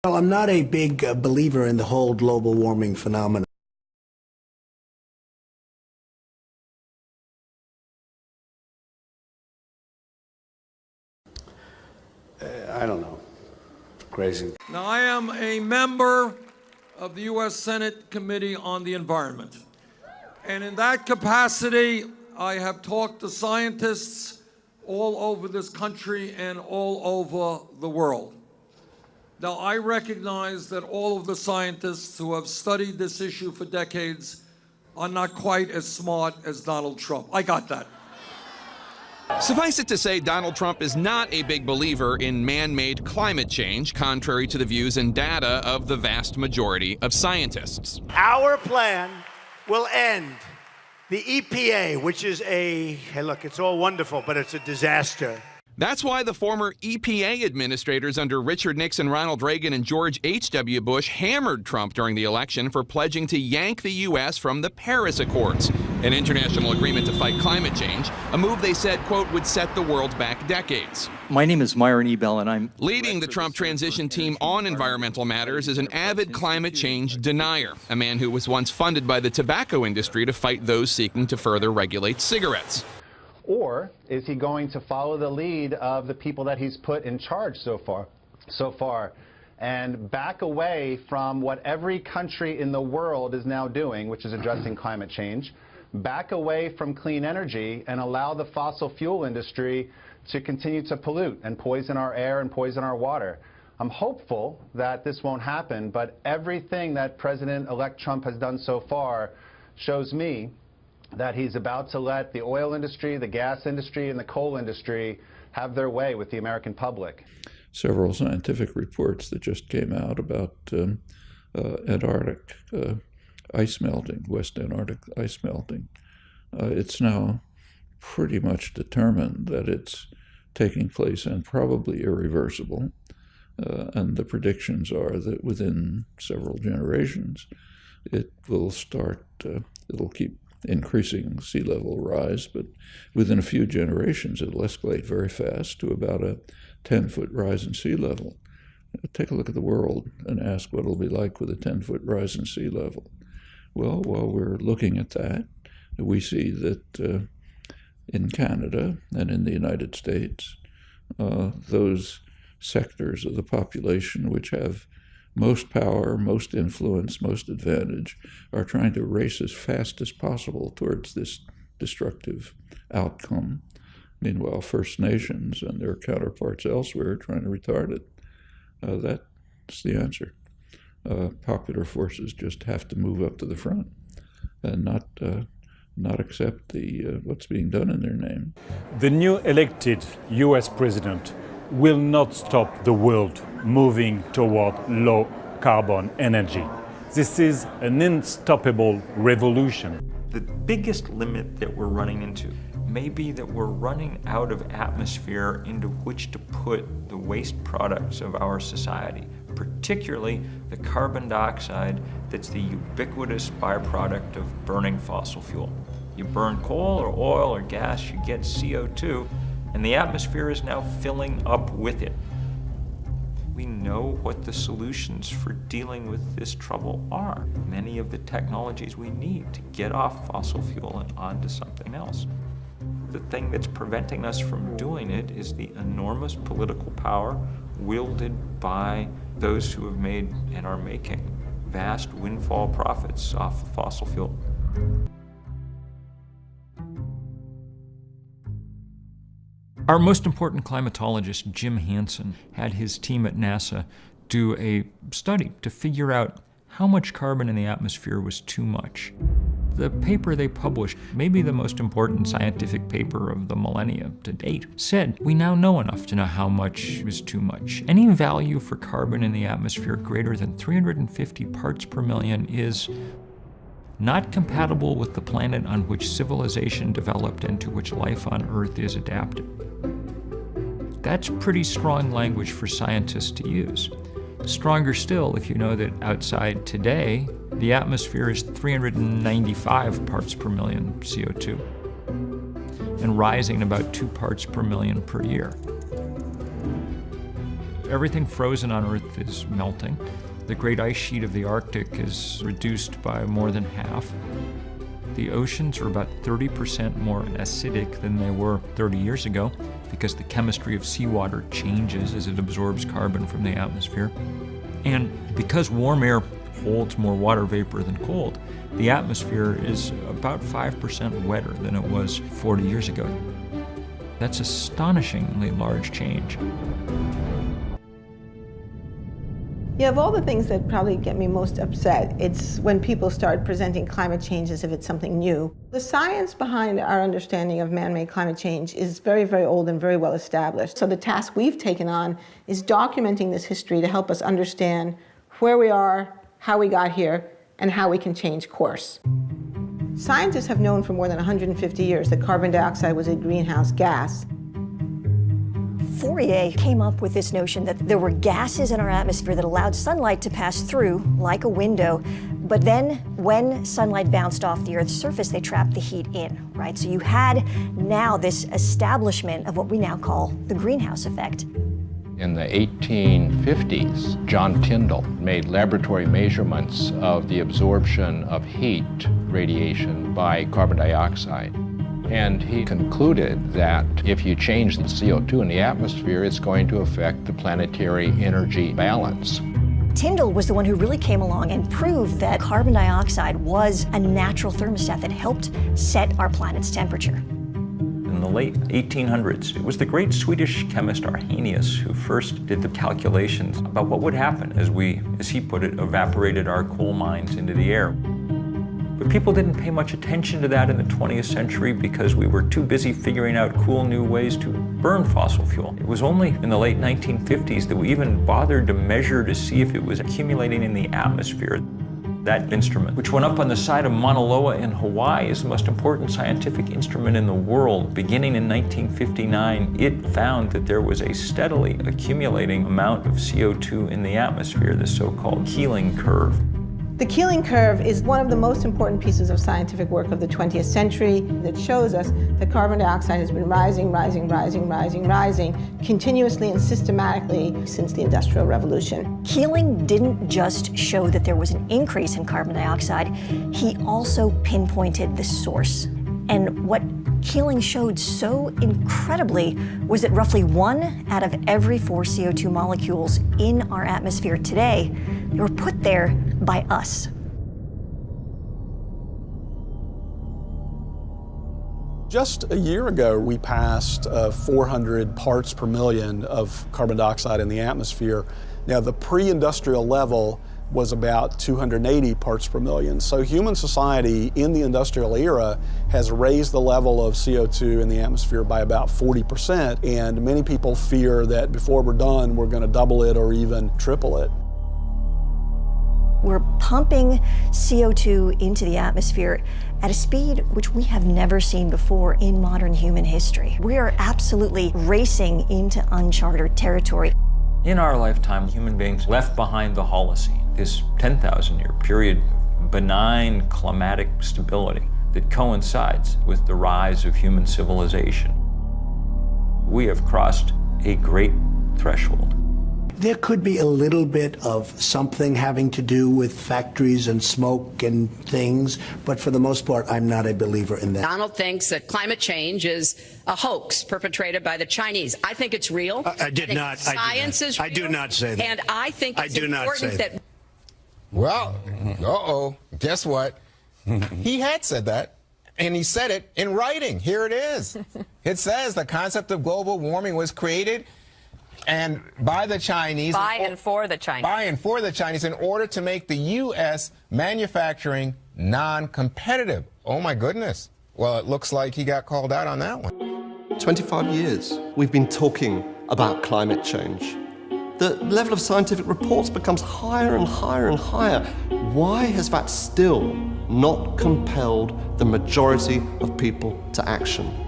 Well, I'm not a big believer in the whole global warming phenomenon. I don't know. Crazy. Now, I am a member of the U.S. Senate Committee on the Environment. And in that capacity, I have talked to scientists all over this country and all over the world. Now, I recognize that all of the scientists who have studied this issue for decades are not quite as smart as Donald Trump. I got that. Suffice it to say, Donald Trump is not a big believer in man-made climate change, contrary to the views and data of the vast majority of scientists. Our plan will end the EPA, which is hey, look, it's all wonderful, but it's a disaster. That's why the former EPA administrators under Richard Nixon, Ronald Reagan, and George H.W. Bush hammered Trump during the election for pledging to yank the U.S. from the Paris Accords, an international agreement to fight climate change, a move they said, quote, would set the world back decades. My name is Myron Ebell, and I'm leading the Trump transition team on environmental matters is an avid climate change denier, a man who was once funded by the tobacco industry to fight those seeking to further regulate cigarettes. Or is he going to follow the lead of the people that he's put in charge so far, and back away from what every country in the world is now doing, which is addressing climate change, back away from clean energy and allow the fossil fuel industry to continue to pollute and poison our air and poison our water? I'm hopeful that this won't happen, but everything that President-elect Trump has done so far shows me that he's about to let the oil industry, the gas industry, and the coal industry have their way with the American public. Several scientific reports that just came out about Antarctic ice melting, West Antarctic ice melting. It's now pretty much determined that it's taking place and probably irreversible. And the predictions are that within several generations, it will start, it'll keep increasing sea level rise, but within a few generations it'll escalate very fast to about a 10-foot rise in sea level. Take a look at the world and ask what it'll be like with a 10-foot rise in sea level. Well, while we're looking at that, we see that in Canada and in the United States, those sectors of the population which have most power, most influence, most advantage, are trying to race as fast as possible towards this destructive outcome. Meanwhile, First Nations and their counterparts elsewhere are trying to retard it. That's the answer. Popular forces just have to move up to the front and not accept what's being done in their name. The new elected U.S. president will not stop the world moving toward low-carbon energy. This is an unstoppable revolution. The biggest limit that we're running into may be that we're running out of atmosphere into which to put the waste products of our society, particularly the carbon dioxide that's the ubiquitous byproduct of burning fossil fuel. You burn coal or oil or gas, you get CO2, and the atmosphere is now filling up with it. We know what the solutions for dealing with this trouble are. Many of the technologies we need to get off fossil fuel and onto something else. The thing that's preventing us from doing it is the enormous political power wielded by those who have made and are making vast windfall profits off of fossil fuel. Our most important climatologist, Jim Hansen, had his team at NASA do a study to figure out how much carbon in the atmosphere was too much. The paper they published, maybe the most important scientific paper of the millennia to date, said we now know enough to know how much is too much. Any value for carbon in the atmosphere greater than 350 parts per million is not compatible with the planet on which civilization developed and to which life on Earth is adapted. That's pretty strong language for scientists to use. Stronger still if you know that outside today, the atmosphere is 395 parts per million CO2 and rising about 2 parts per million per year. Everything frozen on Earth is melting. The great ice sheet of the Arctic is reduced by more than half. The oceans are about 30% more acidic than they were 30 years ago because the chemistry of seawater changes as it absorbs carbon from the atmosphere. And because warm air holds more water vapor than cold, the atmosphere is about 5% wetter than it was 40 years ago. That's astonishingly large change. Yeah, of all the things that probably get me most upset, it's when people start presenting climate change as if it's something new. The science behind our understanding of man-made climate change is very, very old and very well established. So the task we've taken on is documenting this history to help us understand where we are, how we got here, and how we can change course. Scientists have known for more than 150 years that carbon dioxide was a greenhouse gas. Fourier came up with this notion that there were gases in our atmosphere that allowed sunlight to pass through like a window, but then when sunlight bounced off the Earth's surface, they trapped the heat in, right? So you had now this establishment of what we now call the greenhouse effect. In the 1850s, John Tyndall made laboratory measurements of the absorption of heat radiation by carbon dioxide. And he concluded that if you change the CO2 in the atmosphere, it's going to affect the planetary energy balance. Tyndall was the one who really came along and proved that carbon dioxide was a natural thermostat that helped set our planet's temperature. In the late 1800s, it was the great Swedish chemist Arrhenius who first did the calculations about what would happen as we, as he put it, evaporated our coal mines into the air. But people didn't pay much attention to that in the 20th century because we were too busy figuring out cool new ways to burn fossil fuel. It was only in the late 1950s that we even bothered to measure to see if it was accumulating in the atmosphere. That instrument, which went up on the side of Mauna Loa in Hawaii, is the most important scientific instrument in the world. Beginning in 1959, it found that there was a steadily accumulating amount of CO2 in the atmosphere, the so-called Keeling curve. The Keeling curve is one of the most important pieces of scientific work of the 20th century that shows us that carbon dioxide has been rising continuously and systematically since the Industrial Revolution. Keeling didn't just show that there was an increase in carbon dioxide, he also pinpointed the source. And what Keeling showed so incredibly was that roughly 1 out of every 4 CO2 molecules in our atmosphere today were put there by us. Just a year ago, we passed 400 parts per million of carbon dioxide in the atmosphere. Now, the pre-industrial level was about 280 parts per million. So human society in the industrial era has raised the level of CO2 in the atmosphere by about 40%, and many people fear that before we're done, we're going to double it or even triple it. We're pumping CO2 into the atmosphere at a speed which we have never seen before in modern human history. We are absolutely racing into uncharted territory. In our lifetime, human beings left behind the Holocene, this 10,000-year period of benign climatic stability that coincides with the rise of human civilization. We have crossed a great threshold. There could be a little bit of something having to do with factories and smoke and things, but for the most part, I'm not a believer in that. Donald thinks that climate change is a hoax perpetrated by the Chinese. I think it's real. I do not say that. And I think it's important that... Well, guess what? He had said that, and he said it in writing. Here it is. It says the concept of global warming was created and by the Chinese. By and for the Chinese. By and for the Chinese in order to make the U.S. manufacturing non-competitive. Oh, my goodness. Well, it looks like he got called out on that one. 25 years we've been talking about climate change. The level of scientific reports becomes higher and higher and higher. Why has that still not compelled the majority of people to action?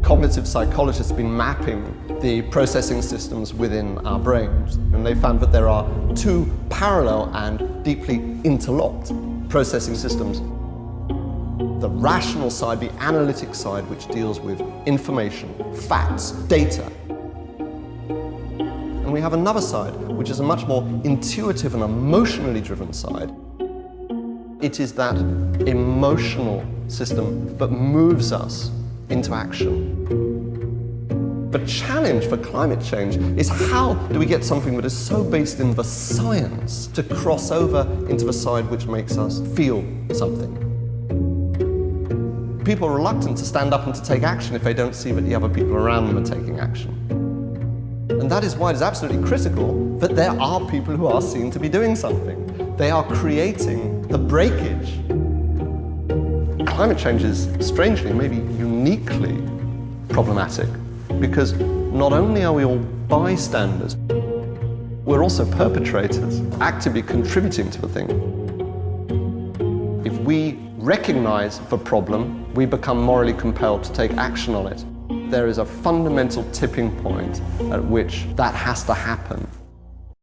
Cognitive psychologists have been mapping the processing systems within our brains, and they found that there are 2 parallel and deeply interlocked processing systems. The rational side, the analytic side, which deals with information, facts, data, we have another side, which is a much more intuitive and emotionally driven side. It is that emotional system that moves us into action. The challenge for climate change is how do we get something that is so based in the science to cross over into the side which makes us feel something. People are reluctant to stand up and to take action if they don't see that the other people around them are taking action. And that is why it is absolutely critical that there are people who are seen to be doing something. They are creating the breakage. Climate change is strangely, maybe uniquely problematic, because not only are we all bystanders, we're also perpetrators, actively contributing to the thing. If we recognize the problem, we become morally compelled to take action on it. There is a fundamental tipping point at which that has to happen